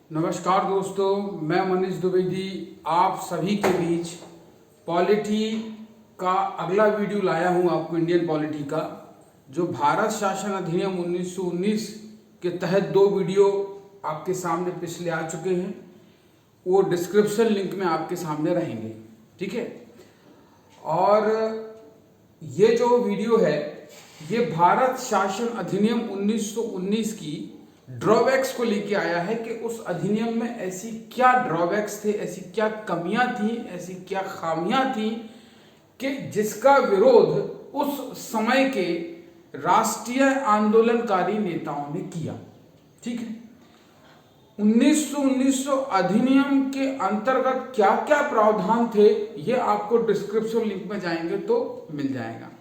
नमस्कार दोस्तों, मैं मनीष द्विवेदी आप सभी के बीच पॉलिटी का अगला वीडियो लाया हूं आपको। इंडियन पॉलिटी का जो भारत शासन अधिनियम 1919 के तहत दो वीडियो आपके सामने पिछले आ चुके हैं, वो डिस्क्रिप्शन लिंक में आपके सामने रहेंगे, ठीक है। और ये जो वीडियो है ये भारत शासन अधिनियम 1919 की ड्रॉबैक्स को लेके आया है कि उस अधिनियम में ऐसी क्या ड्रॉबैक्स थे, ऐसी क्या कमियां थी, ऐसी क्या खामियां थी कि जिसका विरोध उस समय के राष्ट्रीय आंदोलनकारी नेताओं ने किया, ठीक है। 1919 अधिनियम के अंतर्गत क्या क्या प्रावधान थे ये आपको डिस्क्रिप्शन लिंक में जाएंगे तो मिल जाएगा,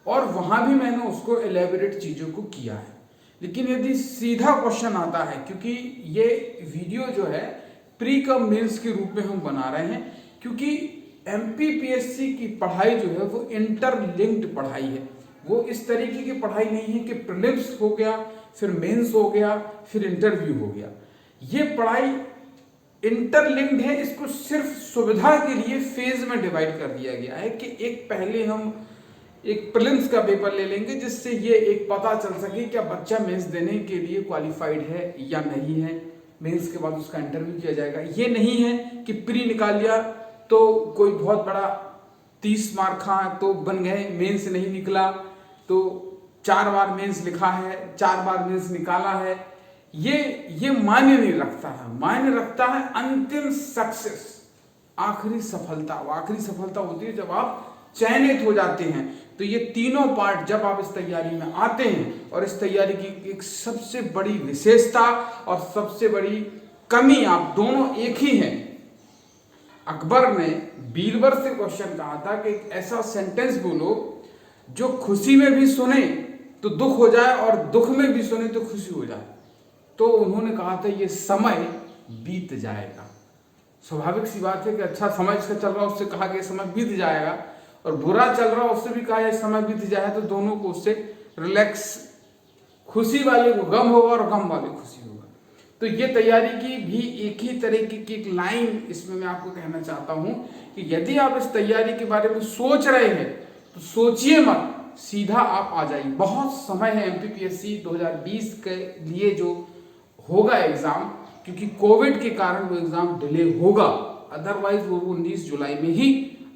और वहां भी मैंने उसको एलेबोरेट चीजों को किया है। लेकिन यदि सीधा क्वेश्चन आता है, क्योंकि ये वीडियो जो है प्री कम मेंस के रूप में हम बना रहे हैं, क्योंकि एमपीपीएससी की पढ़ाई जो है वो इंटरलिंक्ड पढ़ाई है। वो इस तरीके की पढ़ाई नहीं है कि प्रीलिम्स हो गया फिर मेंस हो गया फिर इंटरव्यू हो गया। ये पढ़ाई इंटरलिंक्ड है। इसको सिर्फ सुविधा के लिए फेज में डिवाइड कर दिया गया है कि एक पहले हम एक प्रीलिम्स का पेपर ले लेंगे जिससे ये एक पता चल सके क्या बच्चा मेंस देने के लिए क्वालिफाइड है या नहीं है। मेंस के बाद उसका इंटरव्यू किया जाएगा। ये नहीं है कि प्री निकाल लिया तो कोई बहुत बड़ा 30 मार्क तो बन गए, मेंस नहीं निकला तो 4 बार मेंस लिखा है, 4 बार मेंस निकाला है। ये मायने नहीं रखता है। मायने रखता है अंतिम सक्सेस, आखिरी सफलता। वो आखिरी सफलता होती है जब आप चयनित हो जाते हैं। तो ये तीनों पार्ट जब आप इस तैयारी में आते हैं, और इस तैयारी की एक सबसे बड़ी विशेषता और सबसे बड़ी कमी, आप दोनों एक ही हैं। अकबर ने बीरबल से क्वेश्चन कहा था कि एक ऐसा सेंटेंस बोलो जो खुशी में भी सुने तो दुख हो जाए और दुख में भी सुने तो खुशी हो जाए। तो उन्होंने कहा था ये समय बीत जाएगा। स्वाभाविक सी बात है कि अच्छा समय इसका चल रहा है उससे कहा कि समय बीत जाएगा, और बुरा चल रहा उससे भी कहा समय बीत जाए, तो दोनों को उससे रिलैक्स, खुशी वाले को गम होगा और गम वाले खुशी होगा। तो ये तैयारी की भी एक ही तरीके की एक लाइन इसमें मैं आपको कहना चाहता हूं कि यदि आप इस तैयारी के बारे में सोच रहे हैं तो सोचिए मत, सीधा आप आ जाइए। बहुत समय है एमपीपीएससी 2020 के लिए जो होगा एग्जाम, क्योंकि कोविड के कारण वो एग्जाम डिले होगा, अदरवाइज वो 19 जुलाई में ही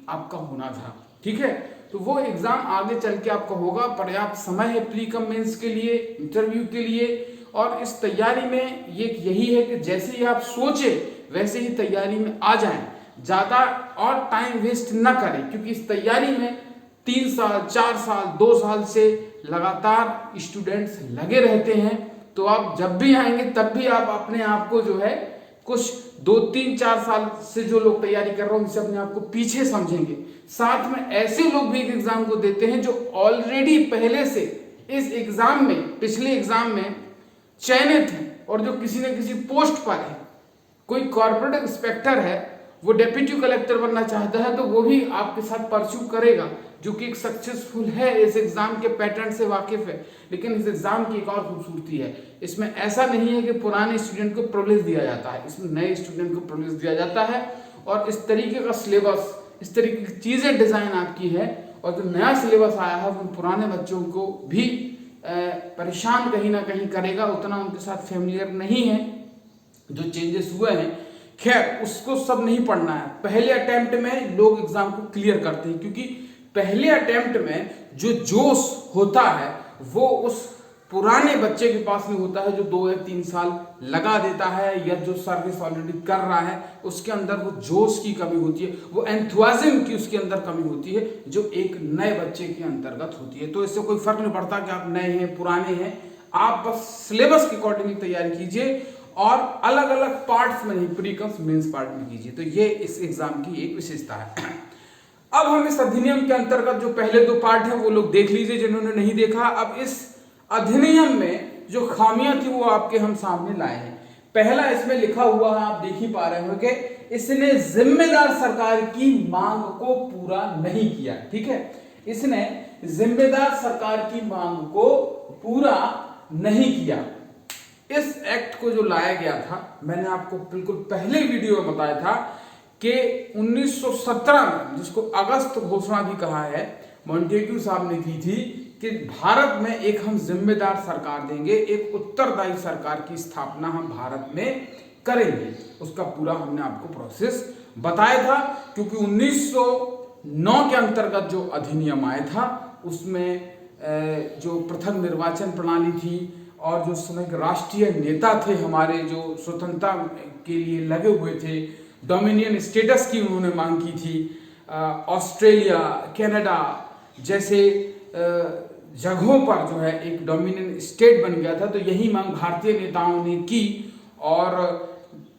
आपका होना था, ठीक है। तो वो एग्जाम आगे चल के आपका होगा। पर्याप्त समय है प्री कम मेंस के लिए, इंटरव्यू के लिए। और इस तैयारी में ये यही है कि जैसे ही आप सोचे वैसे ही तैयारी में आ जाएं, ज्यादा और टाइम वेस्ट ना करें, क्योंकि इस तैयारी में 3 साल 4 साल 2 साल से लगातार स्टूडेंट्स लगे रहते हैं। तो आप जब भी आएंगे तब भी आप अपने आप को जो है कुछ 2-3-4 साल से जो लोग तैयारी कर रहे हैं उनसे अपने आप को पीछे समझेंगे। साथ में ऐसे लोग भी एग्जाम को देते हैं जो ऑलरेडी पहले से इस एग्जाम में, पिछले एग्जाम में चयनित हैं और जो किसी न किसी पोस्ट पर है। कोई कॉर्पोरेट इंस्पेक्टर है, वो डेप्यूटी कलेक्टर बनना चाहता है तो वो भी आपके साथ परस्यू करेगा, जो कि एक सक्सेसफुल है, इस एग्जाम के पैटर्न से वाकिफ है। लेकिन इस एग्जाम की एक और खूबसूरती है, इसमें ऐसा नहीं है कि पुराने स्टूडेंट को प्रिविलेज दिया जाता है, इसमें नए स्टूडेंट को प्रिविलेज दिया जाता है। और इस तरीके का सिलेबस, इस तरीके की चीजें डिजाइन आपकी है, और जो नया सिलेबस आया है वो पुराने बच्चों को भी परेशान कहीं ना कहीं करेगा, उतना उनके साथ फेमिलियर नहीं है। जो चेंजेस हुए हैं, खैर उसको सब नहीं पढ़ना है। पहले अटेम्प्ट में लोग एग्जाम को क्लियर करते हैं, क्योंकि पहले अटेम्प्ट में जो जोश होता है वो उस पुराने बच्चे के पास नहीं होता है जो 2 या 3 साल लगा देता है, या जो सर्विस ऑलरेडी कर रहा है उसके अंदर वो जोश की कमी होती है, वो एंथुआज्म की उसके अंदर कमी होती है, जो एक नए बच्चे के अंतर्गत होती है। तो इससे कोई फर्क नहीं पड़ता कि आप नए हैं पुराने हैं, आप बस सिलेबस के अकॉर्डिंग तैयारी कीजिए और अलग अलग पार्ट्स में नहीं, प्री कम मेंस पार्ट में कीजिए। तो ये इस एग्जाम की एक विशेषता है। अब हम इस अधिनियम के अंतर्गत जो पहले 2 पार्ट हैं वो लोग देख लीजिए जिन्होंने नहीं देखा। अब इस अधिनियम में जो खामियां थी वो आपके हम सामने लाए हैं। पहला इसमें लिखा हुआ है, आप देख ही पा रहे हो कि इसने जिम्मेदार सरकार की मांग को पूरा नहीं किया, ठीक है। इसने जिम्मेदार सरकार की मांग को पूरा नहीं किया। इस एक्ट को जो लाया गया था, मैंने आपको बिल्कुल पहले वीडियो में बताया था कि 1917 में, जिसको अगस्त घोषणा भी कहा है, मॉन्टेग्यू साहब ने की थी कि भारत में एक हम जिम्मेदार सरकार देंगे, एक उत्तरदायी सरकार की स्थापना हम भारत में करेंगे। उसका पूरा हमने आपको प्रोसेस बताया था, क्योंकि 1909 के अंतर्गत जो अधिनियम आया था उसमें जो पृथक निर्वाचन प्रणाली थी और जो समय राष्ट्रीय नेता थे हमारे, जो स्वतंत्रता के लिए लगे हुए थे, डोमिनियन स्टेटस की उन्होंने मांग की थी। ऑस्ट्रेलिया, कनाडा जैसे जगहों पर जो है एक डोमिनियन स्टेट बन गया था, तो यही मांग भारतीय नेताओं ने की। और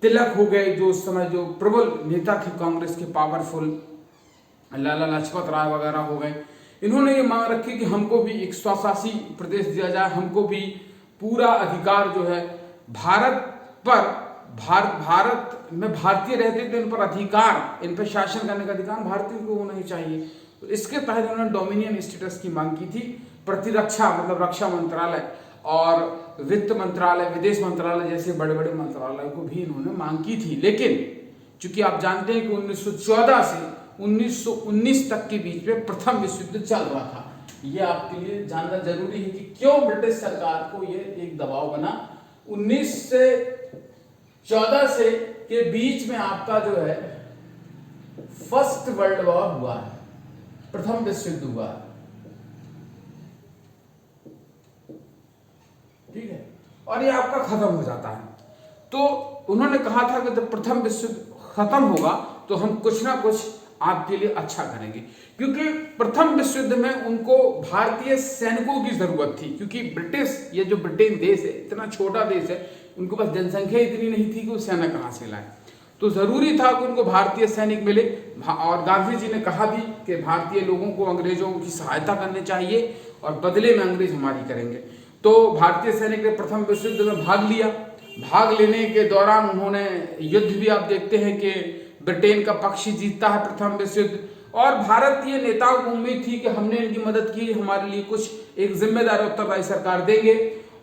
तिलक हो गए जो उस समय जो प्रबल नेता थे कांग्रेस के, पावरफुल, लाला लाजपत राय वगैरह हो गए, इन्होंने ये मांग रखी कि हमको भी एक स्वशासी प्रदेश दिया जाए, हमको भी पूरा अधिकार जो है भारत पर, भारत में भारतीय रहते थे, इन पर अधिकार, इन पर शासन करने का अधिकार भारतीयों को होना ही चाहिए। तो इसके तहत उन्होंने डोमिनियन स्टेटस की मांग की थी। प्रतिरक्षा मतलब रक्षा मंत्रालय और वित्त मंत्रालय, विदेश मंत्रालय जैसे बड़े बड़े मंत्रालय को भी इन्होंने मांग की थी। लेकिन चूंकि आप जानते हैं कि 1914 से 1919 तक के बीच में प्रथम विश्व युद्ध चल रहा था, ये आपके लिए जानना जरूरी है कि क्यों ब्रिटिश सरकार को ये एक दबाव बना। 19 से 14 से के बीच में आपका जो है फर्स्ट वर्ल्ड वॉर हुआ है, प्रथम विश्व युद्ध हुआ है, ठीक है, और ये आपका खत्म हो जाता है। तो उन्होंने कहा था कि जब प्रथम विश्व युद्ध खत्म होगा तो हम कुछ ना कुछ आपके लिए अच्छा करेंगे, क्योंकि प्रथम विश्व युद्ध में उनको भारतीय सैनिकों की जरूरत थी। क्योंकि ब्रिटिश, ये जो ब्रिटेन देश है, इतना छोटा देश है, उनको पास जनसंख्या इतनी नहीं थी कि वो सेना कहां से लाए, तो जरूरी था कि उनको भारतीय सैनिक मिले। और गांधी जी ने कहा भी कि भारतीय लोगों को अंग्रेजों की सहायता करनी चाहिए और बदले में अंग्रेज हमारी करेंगे। तो भारतीय सैनिक ने प्रथम विश्व युद्ध में भाग लिया। भाग लेने के दौरान उन्होंने युद्ध भी, आप देखते हैं कि ब्रिटेन का पक्ष ही जीतता है प्रथम विश्व युद्ध, और भारतीय नेताओं को उम्मीद थी कि हमने इनकी मदद की, हमारे लिए कुछ एक जिम्मेदार उत्तरदायी सरकार देंगे।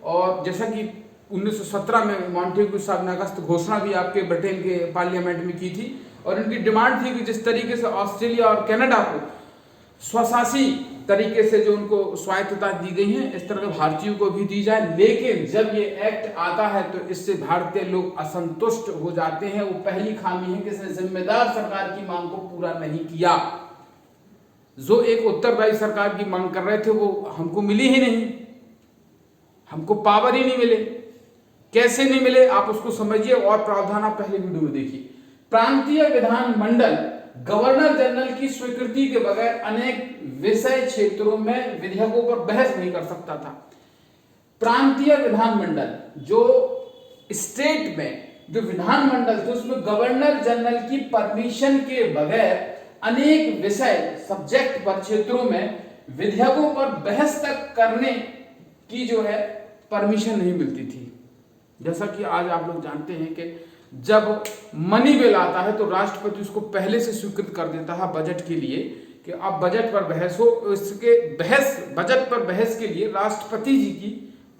और जैसा कि 1917 में मॉन्टेग्यू साहब ने अगस्त घोषणा भी आपके ब्रिटेन के पार्लियामेंट में की थी, और इनकी डिमांड थी कि जिस तरीके से ऑस्ट्रेलिया और कनाडा को स्वशासी तरीके से जो उनको स्वायत्तता दी गई है, इस तरह भारतीयों को भी दी जाए। लेकिन जब ये एक्ट आता है तो इससे भारतीय लोग असंतुष्ट हो जाते हैं। वो पहली खामी है कि इसने जिम्मेदार सरकार की मांग को पूरा नहीं किया। जो एक उत्तरदायी सरकार की मांग कर रहे थे वो हमको मिली ही नहीं, हमको पावर ही नहीं मिले। कैसे नहीं मिले आप उसको समझिए, और प्रावधान आप पहले वीडियो में देखिए। प्रांतीय विधानमंडल गवर्नर जनरल की स्वीकृति के बगैर अनेक विषय क्षेत्रों में विधेयकों पर बहस नहीं कर सकता था। प्रांतीय विधानमंडल, जो स्टेट में जो विधानमंडल थे उसमें गवर्नर जनरल की परमिशन के बगैर अनेक विषय, सब्जेक्ट पर, क्षेत्रों में विधेयकों पर बहस तक करने की जो है परमिशन नहीं मिलती थी। जैसा कि आज आप लोग जानते हैं कि जब मनी बिल आता है तो राष्ट्रपति उसको पहले से स्वीकृत कर देता है बजट के लिए कि अब बजट पर बहस हो। इसके बजट पर बहस के लिए राष्ट्रपति जी की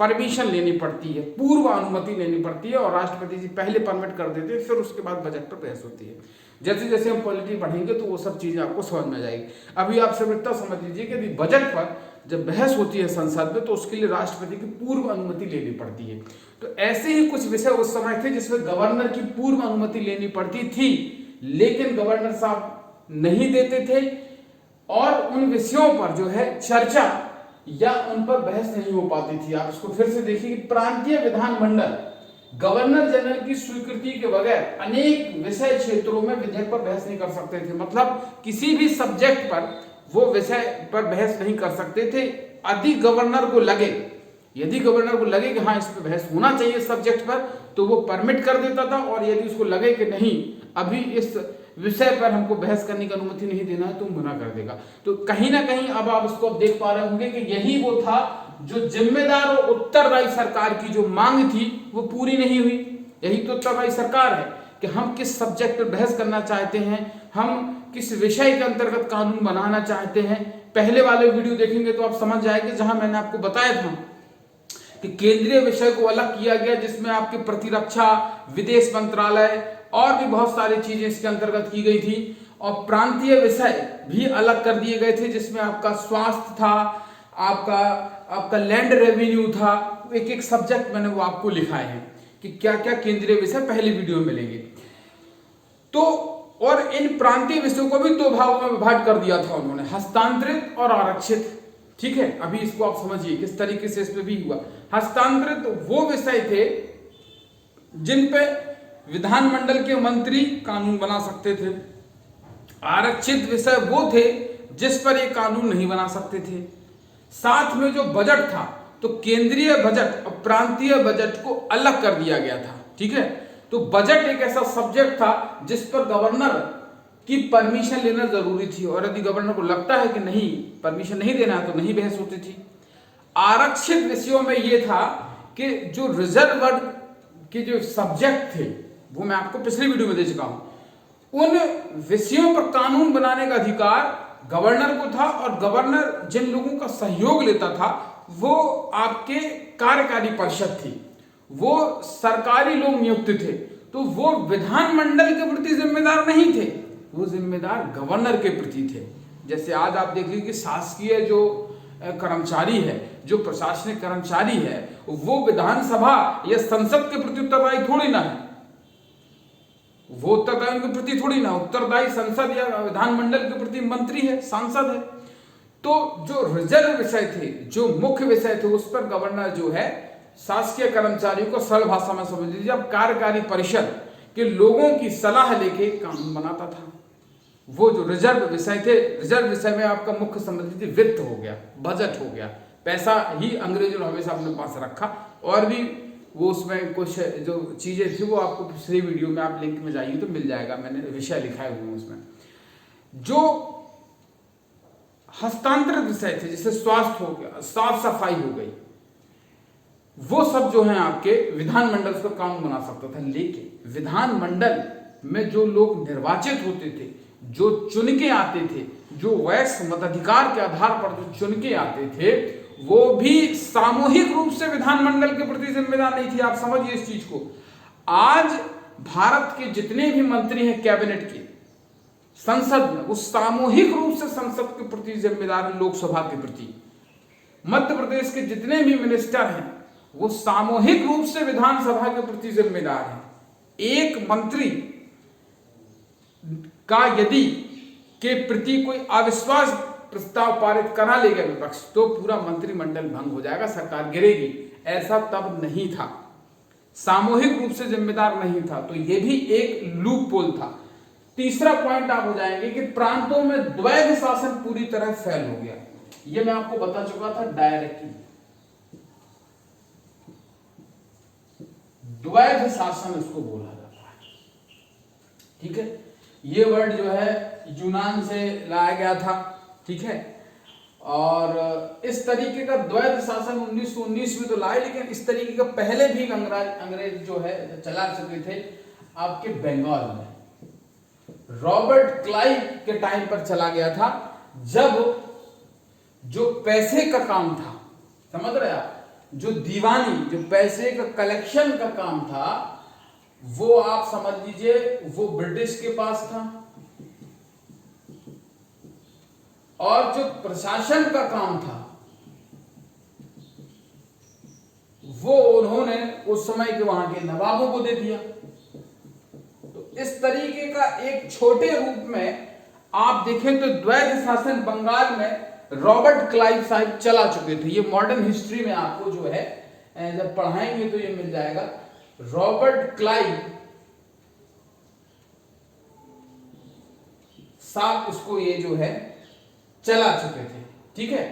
परमिशन लेनी पड़ती है, पूर्व अनुमति लेनी पड़ती है, और राष्ट्रपति जी पहले परमिट कर देते हैं, फिर उसके बाद बजट पर बहस होती है। जैसे जैसे हम पॉलिटी पढ़ेंगे तो वो सब चीजें आपको समझ में आ जाएगी। अभी आप सब इतना समझ लीजिए कि बजट पर जब बहस होती है संसद में तो उसके लिए राष्ट्रपति की पूर्व अनुमति लेनी पड़ती है। तो ऐसे ही कुछ विषय उस समय थे जिसमें गवर्नर की पूर्व अनुमति लेनी पड़ती थी, लेकिन गवर्नर साहब नहीं देते थे, और उन विषयों पर जो है चर्चा या उन पर बहस नहीं हो पाती थी। आप इसको फिर से देखिए कि प्रांतीय विधानमंडल गवर्नर जनरल की स्वीकृति के बगैर अनेक विषय क्षेत्रों में विधेयक पर बहस नहीं कर सकते थे। मतलब किसी भी सब्जेक्ट पर वो विषय पर बहस नहीं कर सकते थे। यदि गवर्नर को लगे कि हाँ इस पर बहस होना चाहिए सब्जेक्ट पर, तो वो परमिट कर देता था, और यदि उसको लगे कि नहीं अभी इस विषय पर हमको बहस करने की अनुमति नहीं देना है तो मना कर देगा। तो कहीं ना कहीं अब आप इसको देख पा रहे होंगे कि यही वो था जो जिम्मेदार और उत्तरदायी सरकार की जो मांग थी वो पूरी नहीं हुई। यही तो उत्तरदायी सरकार है कि हम किस सब्जेक्ट पर बहस करना चाहते हैं, हम किस विषय के अंतर्गत कानून बनाना चाहते हैं। पहले वाले वीडियो देखेंगे तो आप समझ जाएंगे, जहां मैंने आपको बताया था कि केंद्रीय विषय को अलग किया गया, जिसमें आपके प्रतिरक्षा, विदेश मंत्रालय और भी बहुत सारी चीजें इसके अंतर्गत की गई थी। और प्रांतीय विषय भी अलग कर दिए गए थे, जिसमें आपका स्वास्थ्य था, आपका लैंड रेवेन्यू था। एक एक सब्जेक्ट मैंने वो आपको लिखाए हैं कि क्या क्या केंद्रीय विषय पहले वीडियो में मिलेंगे। तो और इन प्रांतीय विषयों को भी 2 भागों में विभाजित कर दिया था उन्होंने, हस्तांतरित और आरक्षित। ठीक है, अभी इसको आप समझिए किस तरीके से इसमें भी हुआ। हस्तांतरित वो विषय थे जिन पे विधानमंडल के मंत्री कानून बना सकते थे। आरक्षित विषय वो थे जिस पर ये कानून नहीं बना सकते थे। साथ में जो बजट था, तो केंद्रीय बजट और प्रांतीय बजट को अलग कर दिया गया था। ठीक है, तो बजट एक ऐसा सब्जेक्ट था जिस पर गवर्नर की परमिशन लेना जरूरी थी, और यदि गवर्नर को लगता है कि नहीं, परमिशन नहीं देना है, तो नहीं बहस होती थी। आरक्षित विषयों में यह था कि जो रिजर्व वर्ग के जो सब्जेक्ट थे, वो मैं आपको पिछली वीडियो में दे चुका हूं, उन विषयों पर कानून बनाने का अधिकार गवर्नर को था, और गवर्नर जिन लोगों का सहयोग लेता था वो आपके कार्यकारी परिषद थी, वो सरकारी लोग नियुक्त थे। तो वो विधानमंडल के प्रति जिम्मेदार नहीं थे, वो जिम्मेदार गवर्नर के प्रति थे। जैसे आज आप देखिए कि शासकीय जो कर्मचारी है, जो प्रशासनिक कर्मचारी है, वो विधानसभा या संसद के प्रति उत्तरदायी थोड़ी ना है, वो उत्तरदायी के प्रति थोड़ी ना, उत्तरदायी संसद या विधानमंडल के प्रति मंत्री है, सांसद है। तो जो रिजर्व विषय थे, जो मुख्य विषय थे, उस पर गवर्नर जो है शासकीय कर्मचारियों को सरल भाषा में समझ लीजिए, अब कार्यकारी परिषद के लोगों की सलाह लेके कानून बनाता था। वो जो रिजर्व विषय थे, रिजर्व विषय में आपका मुख्य समझ लीजिए वित्त हो गया, बजट हो गया, पैसा ही अंग्रेजों ने हमेशा अपने पास रखा। और भी वो उसमें कुछ जो चीजें थी वो आपको पिछली वीडियो में, आप लिंक में जाइए तो मिल जाएगा, मैंने विषय लिखाए हुए हैं उसमें। जो हस्तांतरित विषय थे, जैसे स्वास्थ्य हो गया, साफ सफाई हो गई, वो सब जो है आपके विधानमंडल पर कानून बना सकता था। लेकिन विधानमंडल में जो लोग निर्वाचित होते थे, जो चुन के आते थे, जो वैश्य मताधिकार के आधार पर जो चुन के आते थे, वो भी सामूहिक रूप से विधानमंडल के प्रति जिम्मेदार नहीं थे। आप समझिए इस चीज को। आज भारत के जितने भी मंत्री हैं कैबिनेट के, संसद में, वो सामूहिक रूप से संसद के प्रति जिम्मेदार हैं, लोकसभा के प्रति। मध्य प्रदेश के जितने भी मिनिस्टर हैं वो सामूहिक रूप से विधानसभा के प्रति जिम्मेदार हैं। एक मंत्री का यदि के प्रति कोई अविश्वास प्रस्ताव पारित करा लेगा विपक्ष, तो पूरा मंत्रिमंडल भंग हो जाएगा, सरकार गिरेगी। ऐसा तब नहीं था, सामूहिक रूप से जिम्मेदार नहीं था। तो यह भी एक लूप होल था। तीसरा पॉइंट आप हो जाएंगे कि प्रांतों में द्वैध शासन पूरी तरह फैल हो गया। यह मैं आपको बता चुका था डायरेक्टली। द्वैध शासन इसको बोला जाता है। ठीक है, ये वर्ड जो है यूनान से लाया गया था। ठीक है, और इस तरीके का द्वैध शासन 1919 में तो लाए, लेकिन इस तरीके का पहले भी अंग्रेज जो है चला चुके थे आपके बंगाल में। रॉबर्ट क्लाइव के टाइम पर चला गया था, जब जो पैसे का काम था, समझ रहे आप, जो दीवानी, जो पैसे का कलेक्शन का काम था, वो आप समझ लीजिए वो ब्रिटिश के पास था। और जो प्रशासन का काम था वो उन्होंने उस समय के वहां के नवाबों को दे दिया। तो इस तरीके का एक छोटे रूप में आप देखें तो द्वैध शासन बंगाल में रॉबर्ट क्लाइव साहब चला चुके थे। ये मॉडर्न हिस्ट्री में आपको जो है जब पढ़ाएंगे तो ये मिल जाएगा। रॉबर्ट क्लाइव साहब इसको ये जो है चला चुके थे। ठीक है,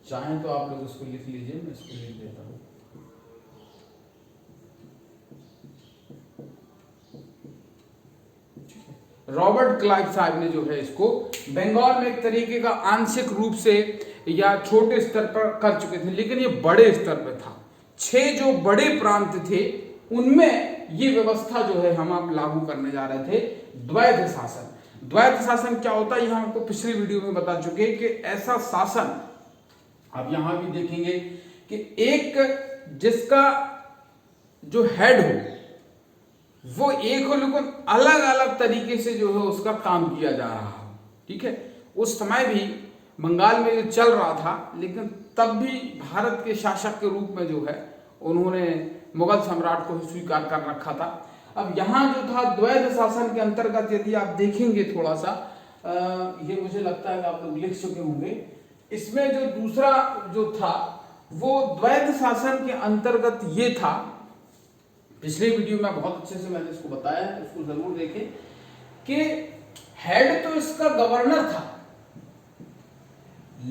चाहें तो आप लोग इसको लिख लीजिए, मैं इसको लिख देता हूं। रॉबर्ट क्लाइव साहब ने जो है इसको बंगाल में एक तरीके का आंशिक रूप से या छोटे स्तर पर कर चुके थे, लेकिन ये बड़े स्तर पर था। 6 जो बड़े प्रांत थे उनमें ये व्यवस्था जो है हम आप लागू करने जा रहे थे, द्वैध शासन। द्वैध शासन क्या होता है, यह हमको पिछली वीडियो में बता चुके हैं कि ऐसा शासन, आप यहां भी देखेंगे कि एक जिसका जो हेड हो वो एक हो, लेकिन अलग अलग तरीके से जो है उसका काम किया जा रहा हो। ठीक है, उस समय भी बंगाल में जो चल रहा था, लेकिन तब भी भारत के शासक के रूप में जो है उन्होंने मुगल सम्राट को स्वीकार कर रखा था। अब यहाँ जो था द्वैध शासन के अंतर्गत यदि आप देखेंगे थोड़ा सा, ये मुझे लगता है कि आप लोग लिख चुके होंगे, इसमें जो दूसरा जो था वो द्वैध शासन के अंतर्गत ये था, पिछले वीडियो में बहुत अच्छे से मैंने इसको बताया है, उसको जरूर देखें, कि हेड तो इसका गवर्नर था,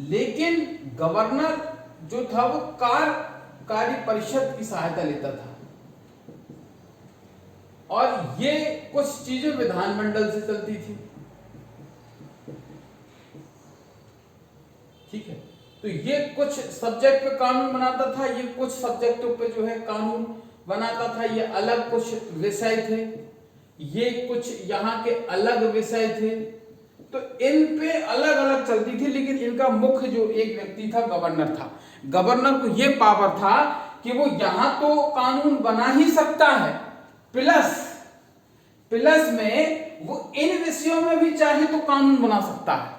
लेकिन गवर्नर जो था वो कार्यकारी परिषद की सहायता लेता था, और ये कुछ चीजें विधानमंडल से चलती थी। ठीक है, तो ये कुछ सब्जेक्ट पे कानून बनाता था, ये कुछ सब्जेक्टों पे जो है कानून बनाता था, ये अलग कुछ विषय थे, ये कुछ यहाँ के अलग विषय थे, तो इन पे अलग अलग चलती थी, लेकिन इनका मुख्य जो एक व्यक्ति था गवर्नर था। गवर्नर को ये पावर था कि वो यहां तो कानून बना ही सकता है, प्लस में वो इन विषयों में भी चाहे तो कानून बना सकता है।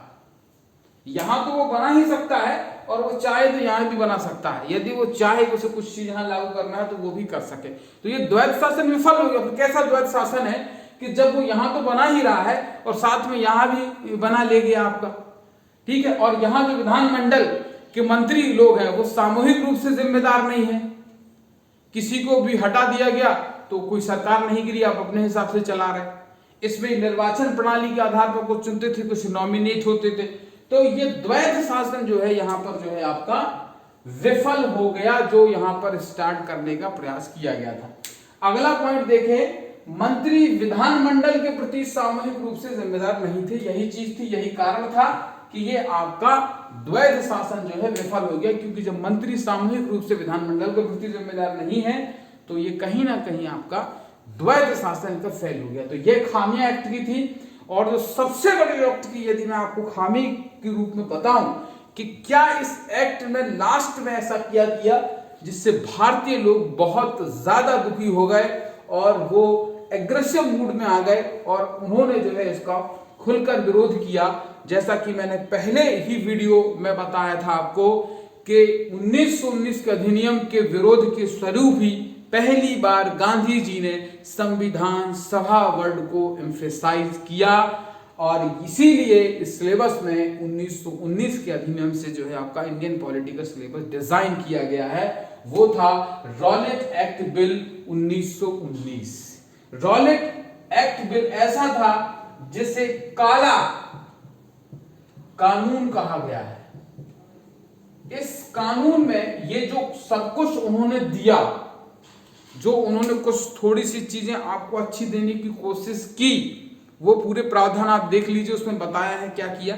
यहां तो वो बना ही सकता है और वो चाहे तो यहां भी बना सकता है, यदि वो चाहे उसे कुछ चीज यहां लागू करना है तो वो भी कर सके। तो ये द्वैध शासन विफल हो गया। तो कैसा द्वैध शासन है कि जब वो यहां तो बना ही रहा है और साथ में यहां भी बना ले गया आपका। ठीक है, और यहां जो विधानमंडल के मंत्री लोग हैं वो सामूहिक रूप से जिम्मेदार नहीं है, किसी को भी हटा दिया गया तो कोई सरकार नहीं गिरी, आप अपने हिसाब से चला रहे। इसमें निर्वाचन प्रणाली के आधार पर कुछ चुनते थे, कुछ नॉमिनेट होते थे। तो ये द्वैध शासन जो है यहाँ पर जो है आपका विफल हो गया, जो यहाँ पर स्टार्ट करने का प्रयास किया गया था। अगला पॉइंट देखें, मंत्री विधानमंडल के प्रति सामूहिक रूप से जिम्मेदार नहीं थे। यही चीज थी, यही कारण था कि ये आपका द्वैध शासन जो है विफल हो गया, क्योंकि जब मंत्री सामूहिक रूप से विधानमंडल के प्रति जिम्मेदार नहीं है तो ये कहीं ना कहीं आपका द्वैध शासन का फेल हो गया। तो ये खामियां एक्ट की थी। और जो सबसे बड़ी एक्ट की यदि मैं आपको खामी के रूप में बताऊं कि क्या इस एक्ट में लास्ट में ऐसा किया गया जिससे भारतीय लोग बहुत ज्यादा दुखी हो गए और वो एग्रेसिव मूड में आ गए और उन्होंने जो है इसका खुलकर विरोध किया। जैसा कि मैंने पहले ही वीडियो में बताया था आपको कि 1919 के अधिनियम के विरोध के स्वरूप ही पहली बार गांधी जी ने संविधान सभा वर्ड को एम्फेसाइज किया, और इसीलिए इस सिलेबस में 1919 के अधिनियम से जो है आपका इंडियन पॉलिटिकल सिलेबस डिजाइन किया गया है। वो था Rowlatt act bill 1919। Rowlatt act bill ऐसा था जिसे काला कानून कहा गया है। इस कानून में ये जो सब कुछ उन्होंने दिया, जो उन्होंने कुछ थोड़ी सी चीजें आपको अच्छी देने की कोशिश की, वो पूरे प्रावधान आप देख लीजिए, उसमें बताया है क्या किया।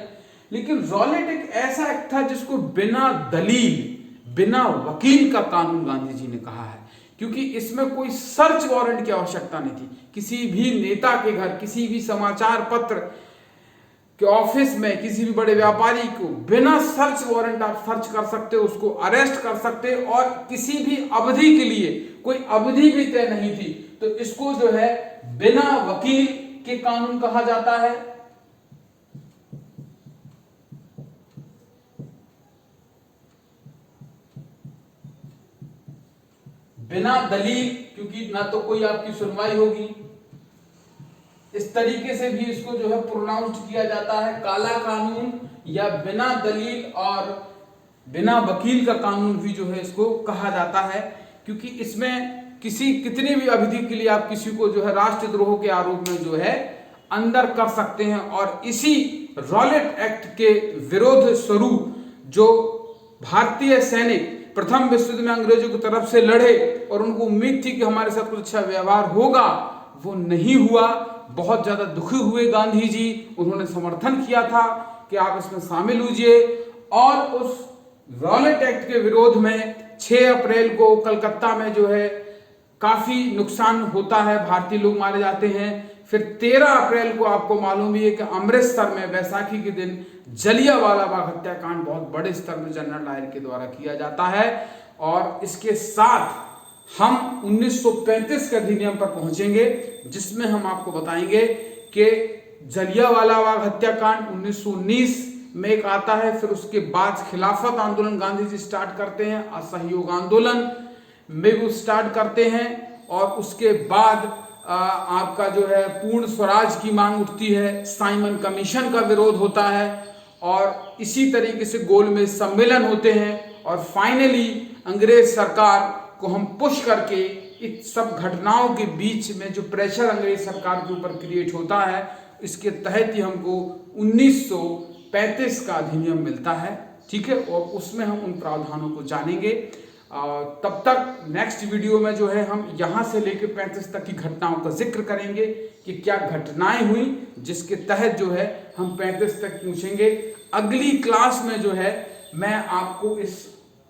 लेकिन रॉलेट एक ऐसा एक्ट था जिसको बिना दलील, बिना वकील का कानून गांधी जी ने कहा है, क्योंकि इसमें कोई सर्च वारंट की आवश्यकता नहीं थी। किसी भी नेता के घर, किसी भी समाचार पत्र के ऑफिस में, किसी भी बड़े व्यापारी को बिना सर्च वारंट आप सर्च कर सकते हो, उसको अरेस्ट कर सकते हो, और किसी भी अवधि के लिए कोई अवधि भी तय नहीं थी। तो इसको जो है बिना वकील के कानून कहा जाता है। बिना दलील, क्योंकि ना तो कोई आपकी सुनवाई होगी, इस तरीके से भी इसको जो है प्रोनाउंस किया जाता है काला कानून, या बिना दलील और बिना वकील का कानून भी जो है इसको कहा जाता है। क्योंकि इसमें कितनी भी अवधि के लिए आप किसी को जो है राष्ट्रद्रोह के आरोप में जो है अंदर कर सकते हैं। और इसी रॉलेट एक्ट के विरोध स्वरूप जो भारतीय सैनिक प्रथम विश्व युद्ध में अंग्रेजों की तरफ से लड़े और उनको उम्मीद थी कि हमारे साथ कुछ अच्छा व्यवहार होगा, वो नहीं हुआ। बहुत ज्यादा दुखी हुए गांधी जी, उन्होंने समर्थन किया था कि आप इसमें शामिल होइए, और उस रॉलेट एक्ट के विरोध में 6 अप्रैल को कलकत्ता में जो है काफी नुकसान होता है, भारतीय लोग मारे जाते हैं। फिर 13 अप्रैल को आपको मालूम ही है कि अमृतसर में बैसाखी के दिन जलियांवाला बाग हत्याकांड बहुत बड़े स्तर पर जनरल डायर के द्वारा किया जाता है। और इसके साथ हम 1935 के अधिनियम पर पहुंचेंगे, जिसमें हम आपको बताएंगे कि जलियांवाला बाग हत्याकांड 1919 में एक आता है, फिर उसके बाद खिलाफत आंदोलन गांधी जी स्टार्ट करते हैं, असहयोग आंदोलन में वो स्टार्ट करते हैं, और उसके बाद आपका जो है पूर्ण स्वराज की मांग उठती है, साइमन कमीशन का विरोध होता है, और इसी तरीके से गोलमेज सम्मेलन होते हैं, और फाइनली अंग्रेज सरकार को हम पुश करके इस सब घटनाओं के बीच में जो प्रेशर अंग्रेज सरकार के ऊपर क्रिएट होता है, इसके तहत ही हमको 1935 का अधिनियम मिलता है। ठीक है, और उसमें हम उन प्रावधानों को जानेंगे। तब तक नेक्स्ट वीडियो में जो है हम यहाँ से लेकर 35 तक की घटनाओं का जिक्र करेंगे कि क्या घटनाएं हुई जिसके तहत जो है हम 35 तक पहुँचेंगे। अगली क्लास में जो है मैं आपको इस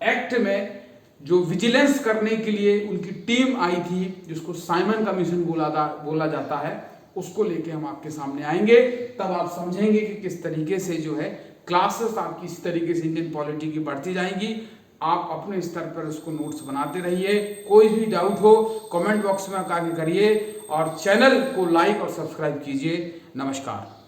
एक्ट में जो विजिलेंस करने के लिए उनकी टीम आई थी, जिसको साइमन कमीशन बोला जाता है, उसको लेके हम आपके सामने आएंगे। तब आप समझेंगे कि किस तरीके से जो है क्लासेस आपकी इस तरीके से इंडियन पॉलिटी की बढ़ती जाएंगी। आप अपने स्तर पर उसको नोट्स बनाते रहिए। कोई भी डाउट हो कमेंट बॉक्स में आके करिए, और चैनल को लाइक और सब्सक्राइब कीजिए। नमस्कार।